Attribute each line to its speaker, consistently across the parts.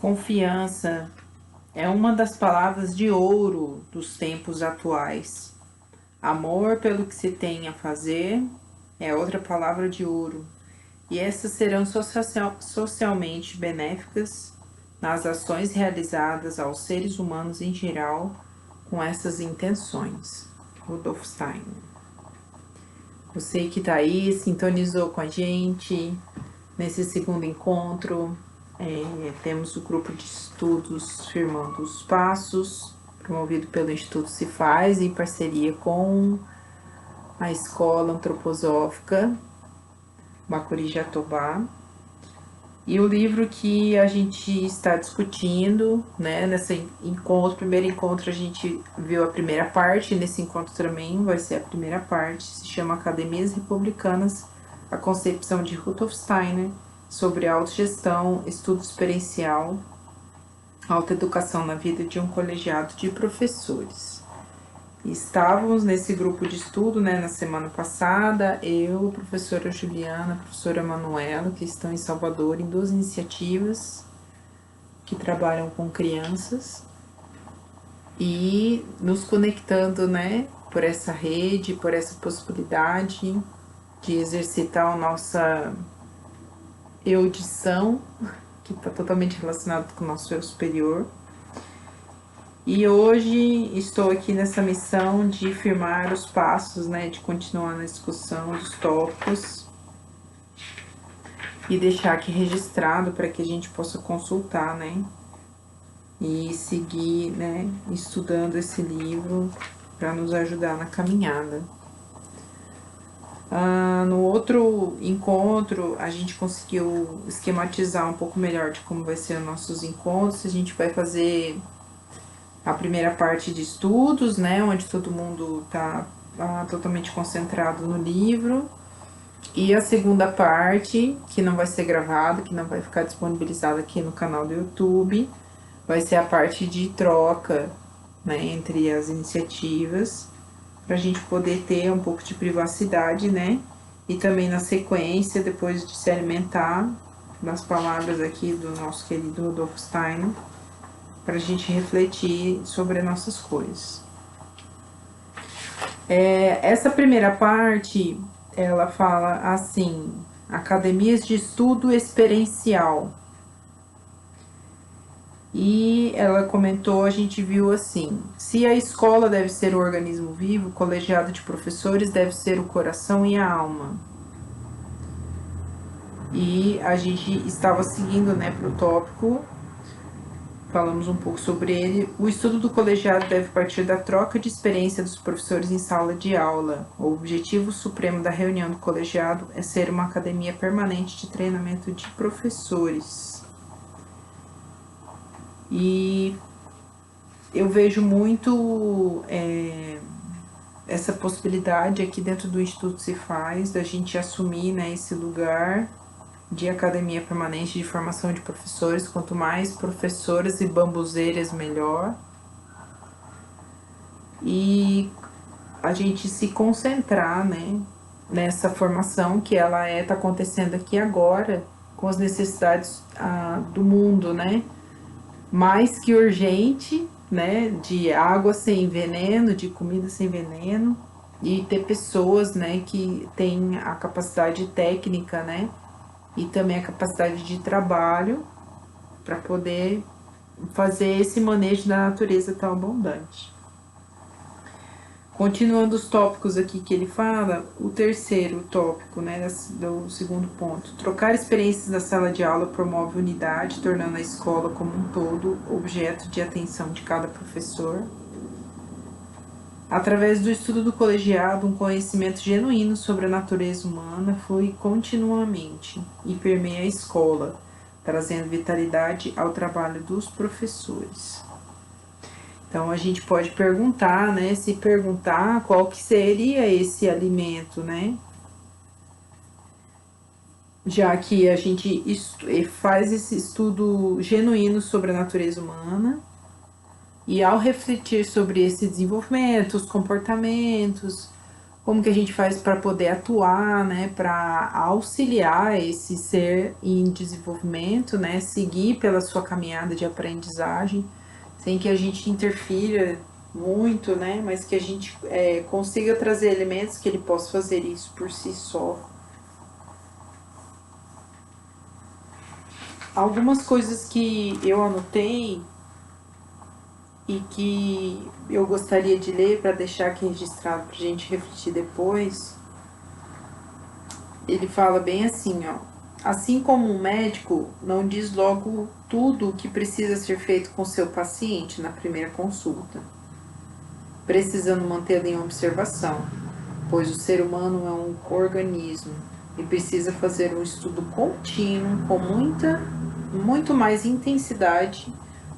Speaker 1: Confiança é uma das palavras de ouro dos tempos atuais. Amor pelo que se tem a fazer é outra palavra de ouro. E essas serão socialmente benéficas nas ações realizadas aos seres humanos em geral com essas intenções. Rudolf Steiner. Você que está aí, sintonizou com a gente nesse segundo encontro. Temos o grupo de estudos Firmando os Passos, promovido pelo Instituto Cefaz, em parceria com a Escola Antroposófica Bacuri Jatobá. E o livro que a gente está discutindo, né, nesse encontro, primeiro encontro a gente viu a primeira parte, nesse encontro também vai ser a primeira parte, se chama Academias Republicanas, a concepção de Rudolf Steiner sobre autogestão, estudo experiencial, autoeducação na vida de um colegiado de professores. Estávamos nesse grupo de estudo, né, na semana passada, eu, a professora Juliana, a professora Manuela, que estão em Salvador, em 2 iniciativas que trabalham com crianças e nos conectando, né, por essa rede, por essa possibilidade de exercitar a nossa erudição, que está totalmente relacionado com o nosso eu superior. E hoje estou aqui nessa missão de firmar os passos, né, de continuar na discussão dos tópicos e deixar aqui registrado para que a gente possa consultar, né, e seguir, né, estudando esse livro para nos ajudar na caminhada. No outro encontro, a gente conseguiu esquematizar um pouco melhor de como vai ser os nossos encontros. A gente vai fazer a primeira parte de estudos, né, onde todo mundo está totalmente concentrado no livro, e a segunda parte, que não vai ser gravada, que não vai ficar disponibilizada aqui no canal do YouTube, vai ser a parte de troca, né, entre as iniciativas, para a gente poder ter um pouco de privacidade, né, e também na sequência, depois de se alimentar das palavras aqui do nosso querido Rudolf Steiner, para a gente refletir sobre nossas coisas. Essa primeira parte, ela fala assim, academias de estudo experiencial. E ela comentou, a gente viu assim, se a escola deve ser o organismo vivo, o colegiado de professores deve ser o coração e a alma. E a gente estava seguindo, né, para o tópico, falamos um pouco sobre ele. O estudo do colegiado deve partir da troca de experiência dos professores em sala de aula. O objetivo supremo da reunião do colegiado é ser uma academia permanente de treinamento de professores. E eu vejo muito essa possibilidade aqui dentro do Instituto Cefaz, da gente assumir, né, esse lugar de academia permanente de formação de professores. Quanto mais professoras e bambuzeiras, melhor. E a gente se concentrar, né, nessa formação que ela tá acontecendo aqui agora, com as necessidades do mundo, né, mais que urgente, né, de água sem veneno, de comida sem veneno, e ter pessoas, né, que têm a capacidade técnica, né, e também a capacidade de trabalho para poder fazer esse manejo da natureza tão abundante. Continuando os tópicos aqui que ele fala, o terceiro tópico, né, do segundo ponto. Trocar experiências da sala de aula promove unidade, tornando a escola como um todo objeto de atenção de cada professor. Através do estudo do colegiado, um conhecimento genuíno sobre a natureza humana flui continuamente e permeia a escola, trazendo vitalidade ao trabalho dos professores. Então, a gente pode perguntar, né, se perguntar qual que seria esse alimento, né? Já que a gente faz esse estudo genuíno sobre a natureza humana, e ao refletir sobre esse desenvolvimento, os comportamentos, como que a gente faz para poder atuar, né, para auxiliar esse ser em desenvolvimento, né, seguir pela sua caminhada de aprendizagem, sem que a gente interfira muito, né, mas que a gente consiga trazer elementos que ele possa fazer isso por si só. Algumas coisas que eu anotei e que eu gostaria de ler para deixar aqui registrado para a gente refletir depois. Ele fala bem assim, ó. Assim como um médico não diz logo tudo o que precisa ser feito com seu paciente na primeira consulta, precisando mantê-lo em observação, pois o ser humano é um organismo e precisa fazer um estudo contínuo com muito mais intensidade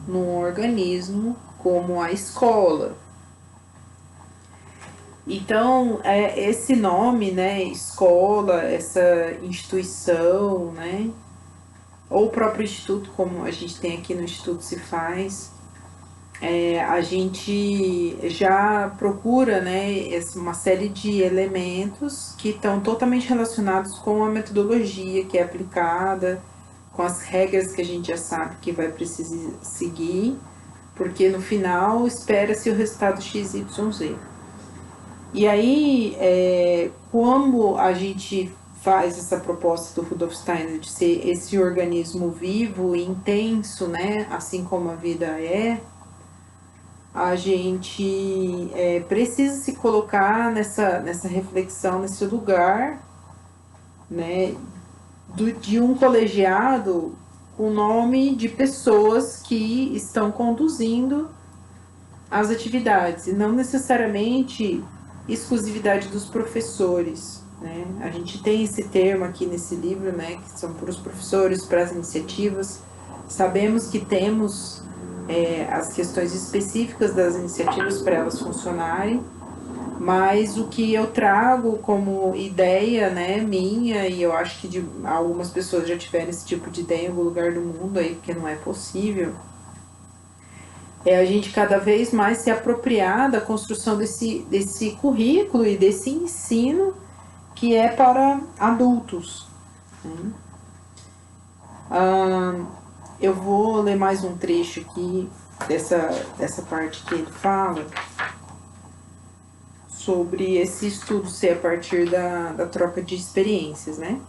Speaker 1: num organismo como a escola. Então, esse nome, né, escola, essa instituição, né, ou o próprio instituto, como a gente tem aqui no Instituto Se Faz, a gente já procura, né, uma série de elementos que estão totalmente relacionados com a metodologia que é aplicada, com as regras que a gente já sabe que vai precisar seguir, porque no final espera-se o resultado XYZ. E aí, como a gente faz essa proposta do Rudolf Steiner de ser esse organismo vivo e intenso, né, assim como a vida a gente precisa se colocar nessa reflexão, nesse lugar, né, de um colegiado com o nome de pessoas que estão conduzindo as atividades, e não necessariamente exclusividade dos professores, né? A gente tem esse termo aqui nesse livro, né, que são para os professores, para as iniciativas. Sabemos que temos as questões específicas das iniciativas para elas funcionarem, mas o que eu trago como ideia, né, minha, e eu acho que algumas pessoas já tiveram esse tipo de ideia em algum lugar do mundo aí, porque não é possível, é a gente cada vez mais se apropriar da construção desse currículo e desse ensino que é para adultos, né? Eu vou ler mais um trecho aqui dessa parte que ele fala sobre esse estudo ser a partir da troca de experiências, né?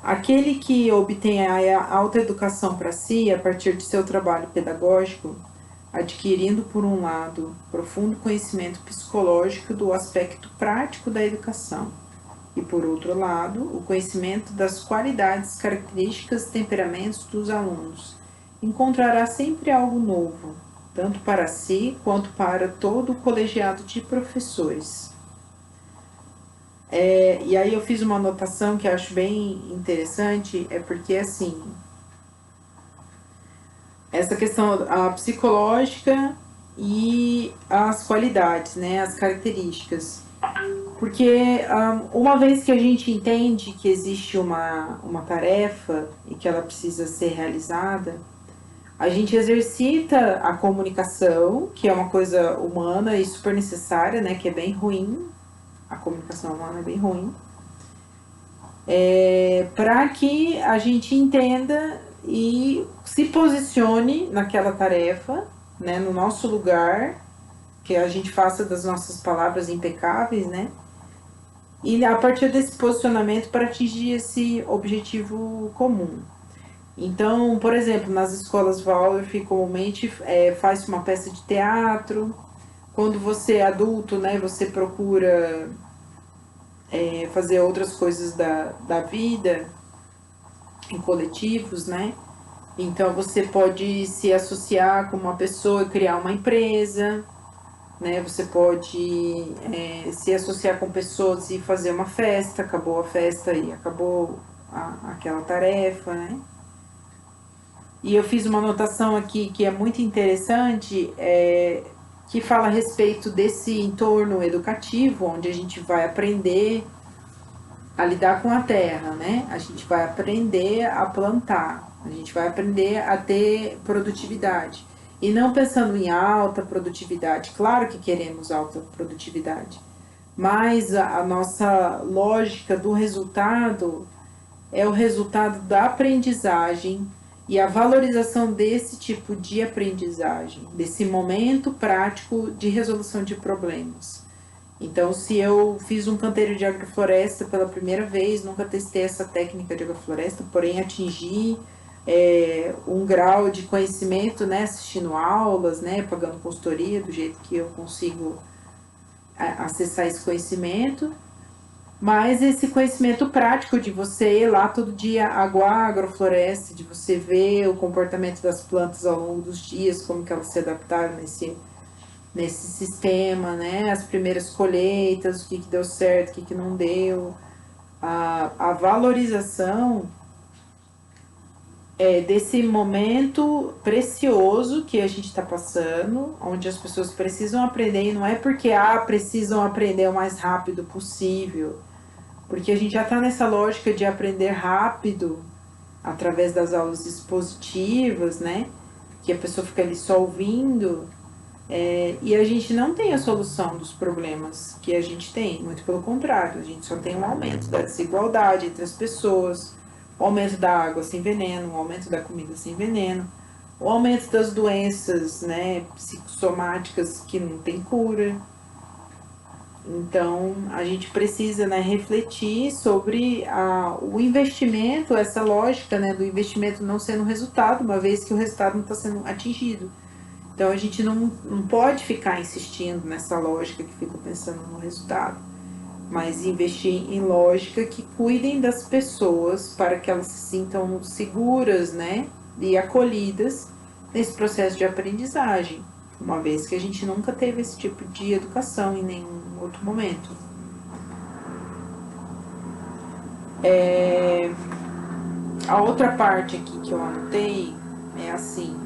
Speaker 1: Aquele que obtém a autoeducação para si a partir de seu trabalho pedagógico, adquirindo, por um lado, profundo conhecimento psicológico do aspecto prático da educação, e, por outro lado, o conhecimento das qualidades, características e temperamentos dos alunos, encontrará sempre algo novo, tanto para si quanto para todo o colegiado de professores. E aí eu fiz uma anotação que eu acho bem interessante, porque assim, essa questão a psicológica e as qualidades, né, as características. Porque uma vez que a gente entende que existe uma tarefa e que ela precisa ser realizada, a gente exercita a comunicação, que é uma coisa humana e super necessária, né, que é bem ruim, a comunicação humana é bem ruim, para que a gente entenda e se posicione naquela tarefa, né, no nosso lugar, que a gente faça das nossas palavras impecáveis, né, e a partir desse posicionamento para atingir esse objetivo comum. Então, por exemplo, nas escolas Waldorf, comumente faz uma peça de teatro. Quando você é adulto, né, você procura fazer outras coisas da vida em coletivos, né? Então, você pode se associar com uma pessoa e criar uma empresa, né? Você pode se associar com pessoas e fazer uma festa, acabou a festa e acabou aquela tarefa, né? E eu fiz uma anotação aqui que é muito interessante, que fala a respeito desse entorno educativo, onde a gente vai aprender a lidar com a terra, né? A gente vai aprender a plantar, a gente vai aprender a ter produtividade. E não pensando em alta produtividade. Claro que queremos alta produtividade, mas a nossa lógica do resultado é o resultado da aprendizagem e a valorização desse tipo de aprendizagem, desse momento prático de resolução de problemas. Então, se eu fiz um canteiro de agrofloresta pela primeira vez, nunca testei essa técnica de agrofloresta, porém atingi um grau de conhecimento, né, assistindo aulas, né, pagando consultoria do jeito que eu consigo acessar esse conhecimento, mas esse conhecimento prático de você ir lá todo dia aguar a agrofloresta, de você ver o comportamento das plantas ao longo dos dias, como que elas se adaptaram nesse sistema, né? As primeiras colheitas, o que deu certo, o que não deu. A valorização desse momento precioso que a gente está passando, onde as pessoas precisam aprender, e não é porque precisam aprender o mais rápido possível, porque a gente já está nessa lógica de aprender rápido através das aulas expositivas, né? Que a pessoa fica ali só ouvindo, e a gente não tem a solução dos problemas que a gente tem, muito pelo contrário, a gente só tem um aumento da desigualdade entre as pessoas, o aumento da água sem veneno, o aumento da comida sem veneno, o aumento das doenças, né, psicossomáticas que não tem cura. Então, a gente precisa, né, refletir sobre o investimento, essa lógica, né, do investimento não sendo resultado, uma vez que o resultado não está sendo atingido. Então, a gente não pode ficar insistindo nessa lógica que fica pensando no resultado, mas investir em lógica que cuidem das pessoas para que elas se sintam seguras, né, e acolhidas nesse processo de aprendizagem, uma vez que a gente nunca teve esse tipo de educação em nenhum outro momento. A outra parte aqui que eu anotei é assim: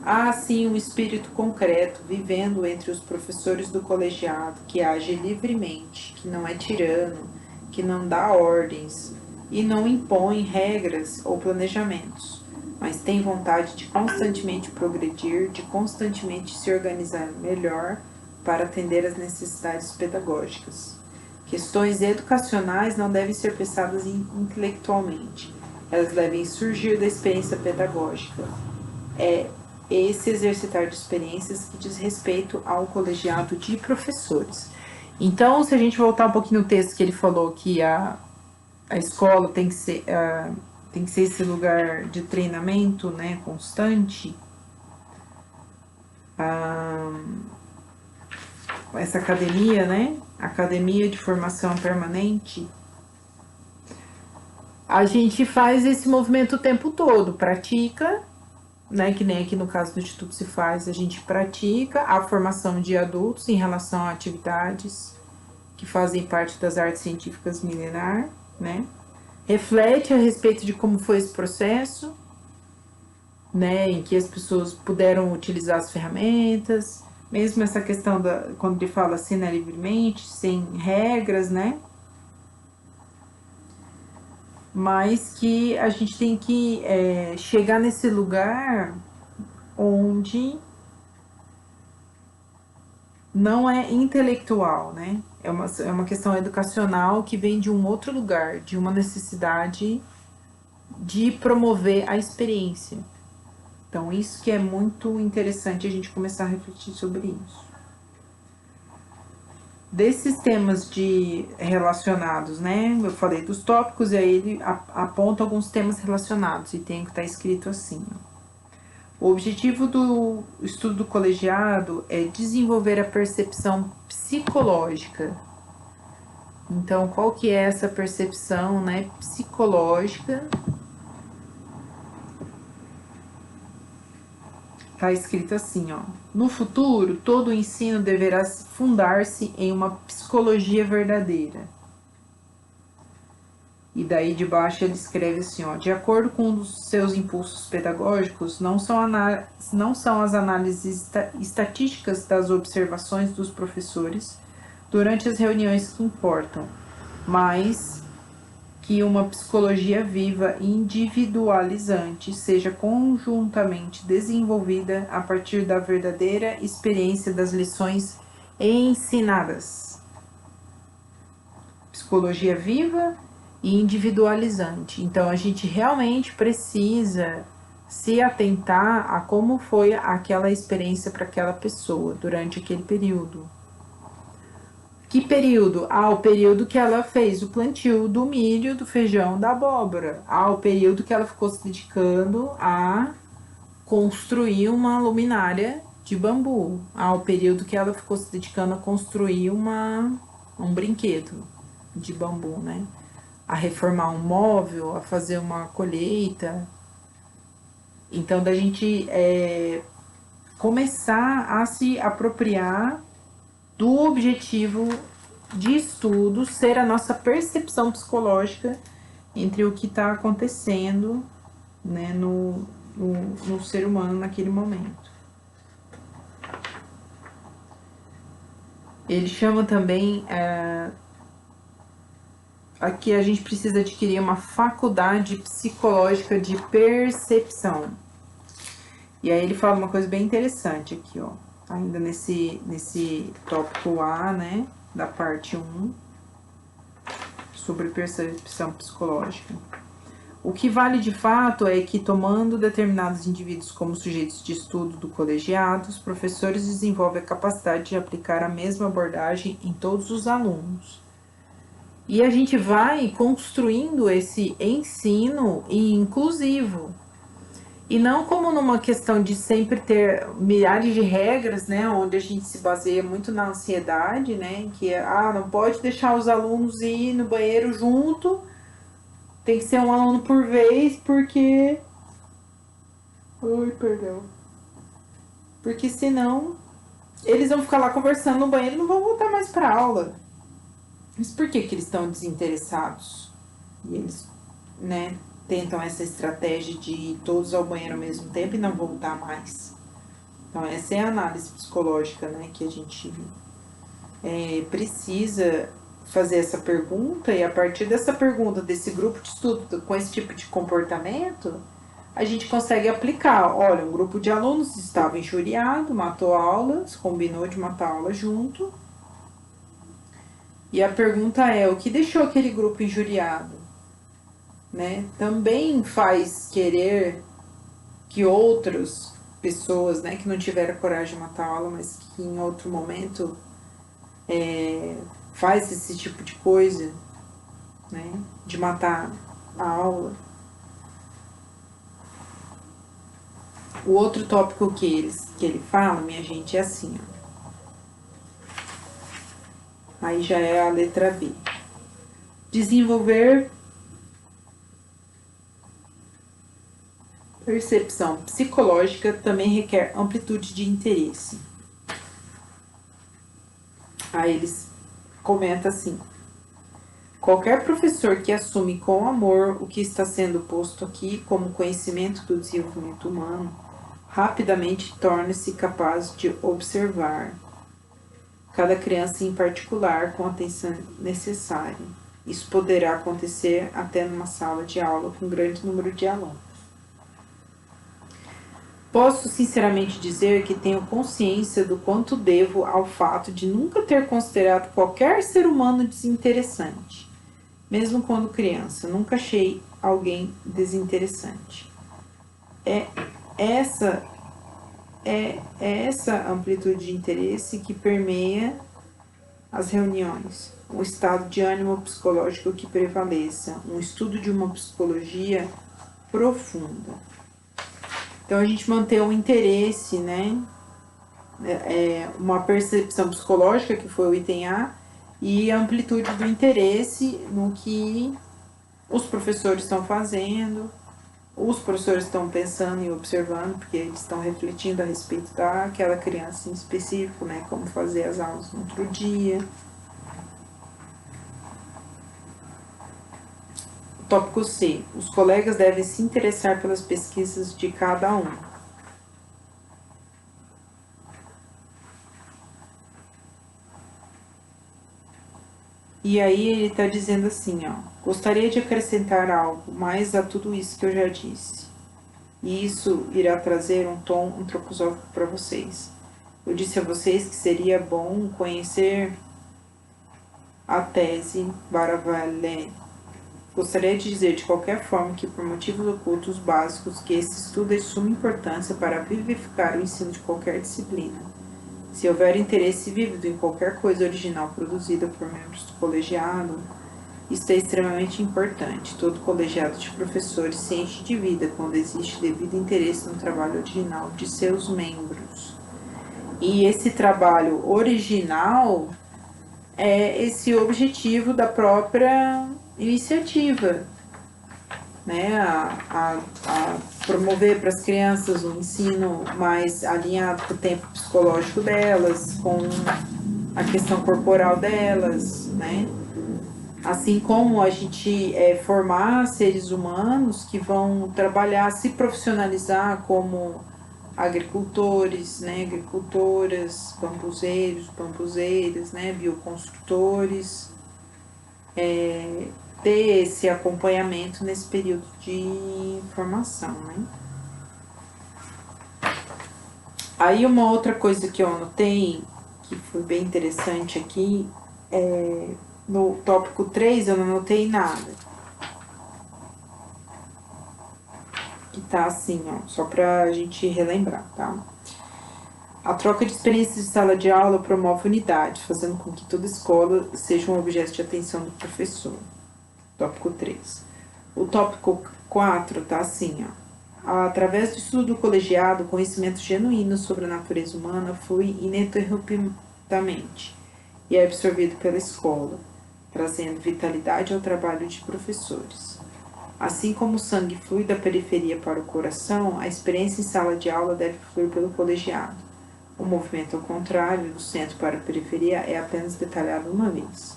Speaker 1: há sim um espírito concreto vivendo entre os professores do colegiado, que age livremente, que não é tirano, que não dá ordens e não impõe regras ou planejamentos, mas tem vontade de constantemente progredir, de constantemente se organizar melhor para atender às necessidades pedagógicas. Questões educacionais não devem ser pensadas intelectualmente, elas devem surgir da experiência pedagógica. Esse exercitar de experiências que diz respeito ao colegiado de professores. Então, se a gente voltar um pouquinho no texto que ele falou que a escola tem que ser esse lugar de treinamento, né, constante, essa academia, né, academia de formação permanente, a gente faz esse movimento o tempo todo, pratica, né, que nem aqui no caso do Instituto se faz, a gente pratica a formação de adultos em relação a atividades que fazem parte das artes científicas milenar, né, reflete a respeito de como foi esse processo, né, em que as pessoas puderam utilizar as ferramentas, mesmo essa questão quando ele fala assim, né, livremente, sem regras, né, mas que a gente tem que chegar nesse lugar onde não é intelectual, né? É uma questão educacional que vem de um outro lugar, de uma necessidade de promover a experiência. Então, isso que é muito interessante a gente começar a refletir sobre isso. Desses temas relacionados, né? Eu falei dos tópicos e aí ele aponta alguns temas relacionados e tem que estar escrito assim, ó. O objetivo do estudo do colegiado é desenvolver a percepção psicológica. Então, qual que é essa percepção, né, psicológica? Tá escrito assim, ó: no futuro, todo o ensino deverá fundar-se em uma psicologia verdadeira. E daí de baixo ele escreve assim, ó: de acordo com um dos seus impulsos pedagógicos, não são as análises estatísticas das observações dos professores durante as reuniões que importam, mas que uma psicologia viva e individualizante seja conjuntamente desenvolvida a partir da verdadeira experiência das lições ensinadas. Psicologia viva e individualizante. Então, a gente realmente precisa se atentar a como foi aquela experiência para aquela pessoa durante aquele período. Que período? O período que ela fez o plantio do milho, do feijão, da abóbora. O período que ela ficou se dedicando a construir uma luminária de bambu. O período que ela ficou se dedicando a construir um brinquedo de bambu, né? A reformar um móvel, a fazer uma colheita. Então, da gente começar a se apropriar do objetivo de estudo ser a nossa percepção psicológica entre o que está acontecendo, né, no ser humano naquele momento. Ele chama também aqui a gente precisa adquirir uma faculdade psicológica de percepção. E aí ele fala uma coisa bem interessante aqui, ó, ainda nesse tópico A, né, da parte 1, sobre percepção psicológica. O que vale de fato é que, tomando determinados indivíduos como sujeitos de estudo do colegiado, os professores desenvolvem a capacidade de aplicar a mesma abordagem em todos os alunos. E a gente vai construindo esse ensino inclusivo. E não como numa questão de sempre ter milhares de regras, né, onde a gente se baseia muito na ansiedade, né, que não pode deixar os alunos ir no banheiro junto, tem que ser um aluno por vez, porque... Ai, perdão. Porque senão eles vão ficar lá conversando no banheiro e não vão voltar mais para aula. Mas por que eles estão desinteressados? E eles, né, tentam essa estratégia de ir todos ao banheiro ao mesmo tempo e não voltar mais. Então, essa é a análise psicológica, né, que a gente precisa fazer essa pergunta, e a partir dessa pergunta, desse grupo de estudo com esse tipo de comportamento, a gente consegue aplicar. Olha, um grupo de alunos estava injuriado, matou aulas, combinou de matar a aula junto. E a pergunta é, o que deixou aquele grupo injuriado? Né? Também faz querer que outras pessoas, né, que não tiveram coragem de matar a aula, mas que em outro momento faz esse tipo de coisa, né, de matar a aula. O outro tópico que ele fala, minha gente, é assim, ó. Aí já é a letra B. Desenvolver percepção psicológica também requer amplitude de interesse. Aí eles comentam assim: qualquer professor que assume com amor o que está sendo posto aqui como conhecimento do desenvolvimento humano, rapidamente torna-se capaz de observar cada criança em particular com a atenção necessária. Isso poderá acontecer até numa sala de aula com grande número de alunos. Posso sinceramente dizer que tenho consciência do quanto devo ao fato de nunca ter considerado qualquer ser humano desinteressante. Mesmo quando criança, nunca achei alguém desinteressante. É essa amplitude de interesse que permeia as reuniões, um estado de ânimo psicológico que prevaleça, um estudo de uma psicologia profunda. Então, a gente manter um interesse, né? Uma percepção psicológica, que foi o item A, e a amplitude do interesse no que os professores estão fazendo, os professores estão pensando e observando, porque eles estão refletindo a respeito daquela criança em específico, né? Como fazer as aulas no outro dia. Tópico C. Os colegas devem se interessar pelas pesquisas de cada um. E aí ele está dizendo assim, ó, gostaria de acrescentar algo mais a tudo isso que eu já disse. E isso irá trazer um tom antroposófico para vocês. Eu disse a vocês que seria bom conhecer a tese Baravalene. Gostaria de dizer de qualquer forma que, por motivos ocultos básicos, que esse estudo é de suma importância para vivificar o ensino de qualquer disciplina. Se houver interesse vívido em qualquer coisa original produzida por membros do colegiado, isso é extremamente importante. Todo colegiado de professores se enche de vida quando existe devido interesse no trabalho original de seus membros. E esse trabalho original é esse objetivo da própria iniciativa, né? A promover para as crianças um ensino mais alinhado com o tempo psicológico delas, com a questão corporal delas, né? Assim como a gente formar seres humanos que vão trabalhar, se profissionalizar como agricultores, né, agricultoras, bambuzeiros, bambuzeiras, né, bioconstrutores, ter esse acompanhamento nesse período de formação, né. Aí uma outra coisa que eu anotei, que foi bem interessante aqui, no tópico 3 eu não anotei nada. Que tá assim, ó, só pra gente relembrar, tá? A troca de experiências de sala de aula promove unidade, fazendo com que toda escola seja um objeto de atenção do professor. Tópico 3. O tópico 4 tá assim, ó. Através do estudo do colegiado, o conhecimento genuíno sobre a natureza humana flui ininterruptamente e é absorvido pela escola, trazendo vitalidade ao trabalho de professores. Assim como o sangue flui da periferia para o coração, a experiência em sala de aula deve fluir pelo colegiado. O movimento ao contrário, do centro para a periferia, é apenas detalhado uma vez.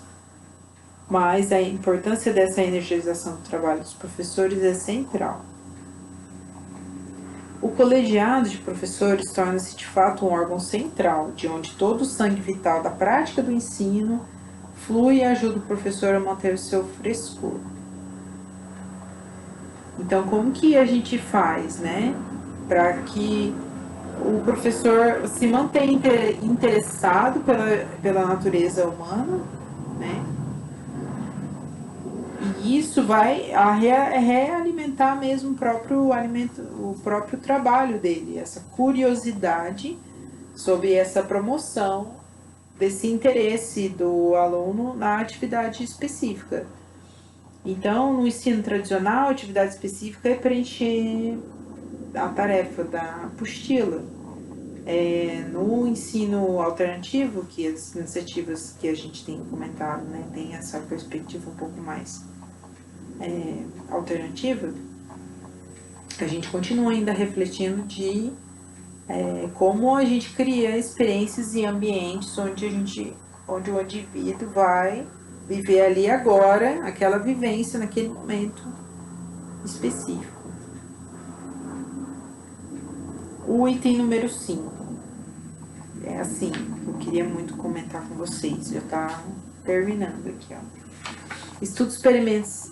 Speaker 1: Mas a importância dessa energização do trabalho dos professores é central. O colegiado de professores torna-se de fato um órgão central, de onde todo o sangue vital da prática do ensino flui e ajuda o professor a manter o seu frescor. Então, como que a gente faz, né, para que o professor se mantenha interessado pela natureza humana, né? E isso vai realimentar mesmo o próprio trabalho dele, essa curiosidade sobre essa promoção desse interesse do aluno na atividade específica. Então, no ensino tradicional, a atividade específica é preencher a tarefa da apostila. No ensino alternativo, que as iniciativas que a gente tem comentado, né, tem essa perspectiva um pouco mais alternativa, a gente continua ainda refletindo de como a gente cria experiências e ambientes onde o indivíduo vai viver ali agora, aquela vivência naquele momento específico. O item número 5. É assim, eu queria muito comentar com vocês, já tá terminando aqui, ó. Estudo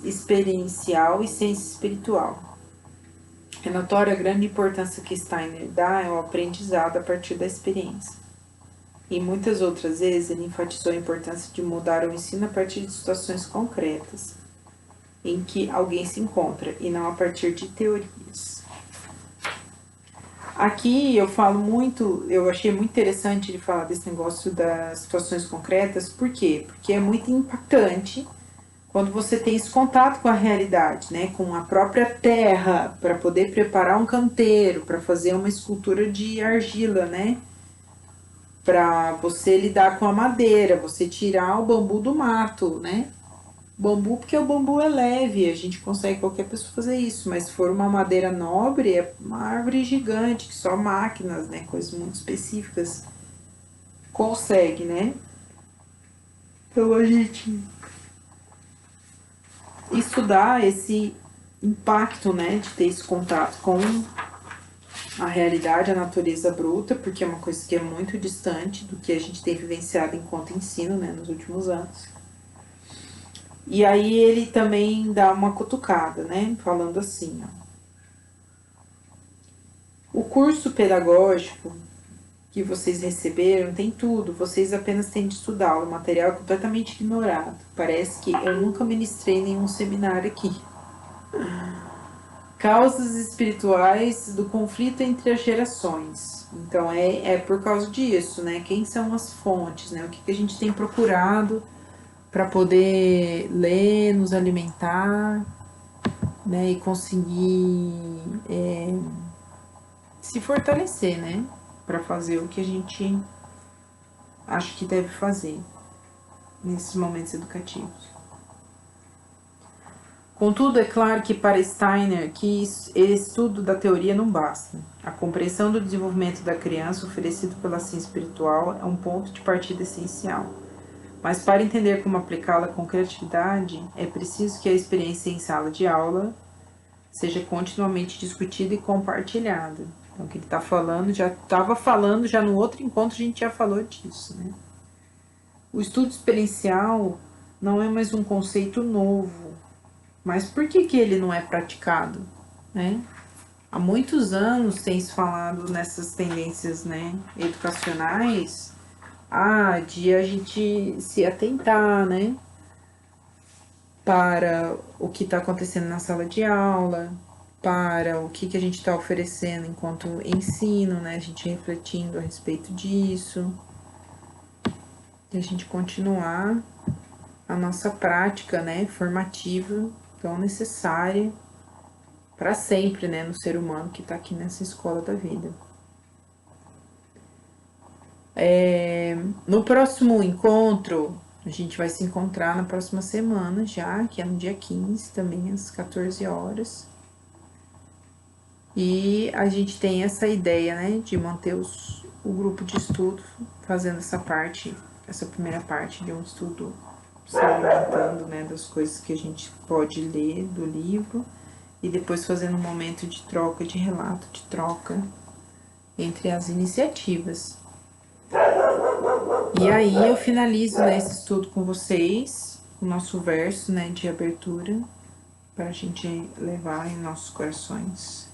Speaker 1: experiencial e ciência espiritual. É notória a grande importância que Steiner dá ao aprendizado a partir da experiência. E muitas outras vezes ele enfatizou a importância de mudar o ensino a partir de situações concretas, em que alguém se encontra, e não a partir de teorias. Aqui eu falo muito, eu achei muito interessante ele falar desse negócio das situações concretas, por quê? Porque é muito impactante quando você tem esse contato com a realidade, né, com a própria terra, para poder preparar um canteiro, para fazer uma escultura de argila, né, para você lidar com a madeira, você tirar o bambu do mato, né, bambu, porque o bambu é leve, a gente consegue qualquer pessoa fazer isso, mas se for uma madeira nobre, é uma árvore gigante, que só máquinas, né, coisas muito específicas consegue, né. Então a gente estudar esse impacto, né, de ter esse contato com a realidade, a natureza bruta, porque é uma coisa que é muito distante do que a gente tem vivenciado enquanto ensino, né, nos últimos anos. E aí ele também dá uma cutucada, né? Falando assim, ó. O curso pedagógico que vocês receberam tem tudo, vocês apenas têm de estudar. O material é completamente ignorado. Parece que eu nunca ministrei nenhum seminário aqui. Causas espirituais do conflito entre as gerações. Então é por causa disso, né? Quem são as fontes, né? O que a gente tem procurado para poder ler, nos alimentar, né? E conseguir se fortalecer, né? Para fazer o que a gente acha que deve fazer nesses momentos educativos. Contudo, é claro que para Steiner que estudo da teoria não basta. A compreensão do desenvolvimento da criança oferecido pela ciência espiritual é um ponto de partida essencial. Mas para entender como aplicá-la com criatividade, é preciso que a experiência em sala de aula seja continuamente discutida e compartilhada. Então, o que ele está falando, já estava falando, já no outro encontro a gente já falou disso, né? O estudo experiencial não é mais um conceito novo, mas por que ele não é praticado, né? Há muitos anos tem se falado nessas tendências, né, educacionais, de a gente se atentar, né, para o que está acontecendo na sala de aula, para o que a gente está oferecendo enquanto ensino, né, a gente refletindo a respeito disso, e a gente continuar a nossa prática, né, formativa, tão necessária para sempre, né, no ser humano que está aqui nessa escola da vida. No próximo encontro, a gente vai se encontrar na próxima semana já, que é no dia 15, também às 14 horas. E a gente tem essa ideia, né, de manter o grupo de estudo fazendo essa primeira parte de um estudo se alimentando, né, das coisas que a gente pode ler do livro e depois fazendo um momento de troca, de relato, de troca entre as iniciativas. E aí eu finalizo, né, esse estudo com vocês, o nosso verso, né, de abertura, para a gente levar em nossos corações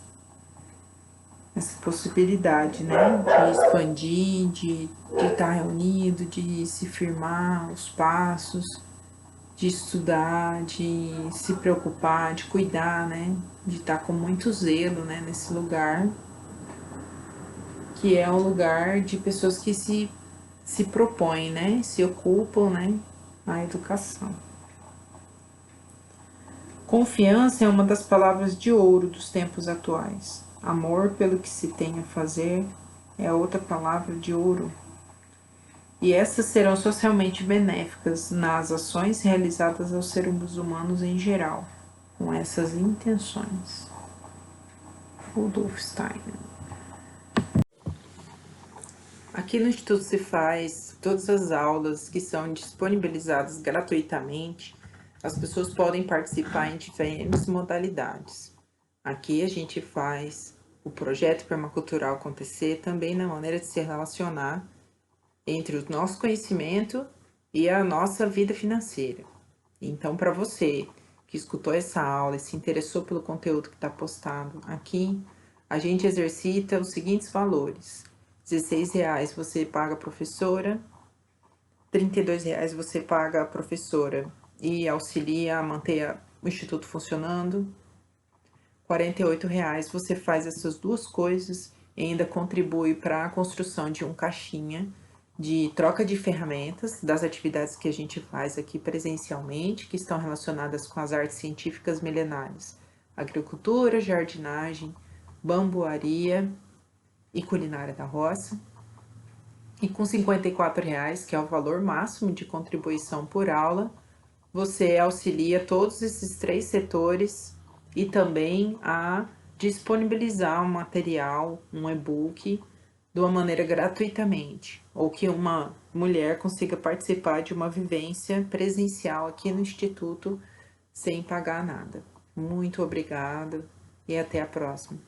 Speaker 1: essa possibilidade, né, de expandir, de estar reunido, de se firmar os passos, de estudar, de se preocupar, de cuidar, né, de estar com muito zelo, né, nesse lugar, que é um lugar de pessoas que se propõem, né, se ocupam, né, a educação. Confiança é uma das palavras de ouro dos tempos atuais. Amor pelo que se tem a fazer é outra palavra de ouro. E essas serão socialmente benéficas nas ações realizadas aos seres humanos em geral, com essas intenções. Rudolf Steiner. Aqui no Instituto se faz todas as aulas que são disponibilizadas gratuitamente. As pessoas podem participar em diferentes modalidades. Aqui a gente faz o projeto permacultural acontecer também na maneira de se relacionar entre o nosso conhecimento e a nossa vida financeira. Então, para você que escutou essa aula e se interessou pelo conteúdo que está postado aqui, a gente exercita os seguintes valores. R$16 você paga a professora, R$32 você paga a professora e auxilia a manter o Instituto funcionando. R$48 você faz essas duas coisas e ainda contribui para a construção de um caixinha de troca de ferramentas das atividades que a gente faz aqui presencialmente, que estão relacionadas com as artes científicas milenares, agricultura, jardinagem, bambuaria e culinária da roça. E com R$54, que é o valor máximo de contribuição por aula, você auxilia todos esses 3 setores e também a disponibilizar um material, um e-book, de uma maneira gratuitamente, ou que uma mulher consiga participar de uma vivência presencial aqui no Instituto sem pagar nada. Muito obrigada e até a próxima.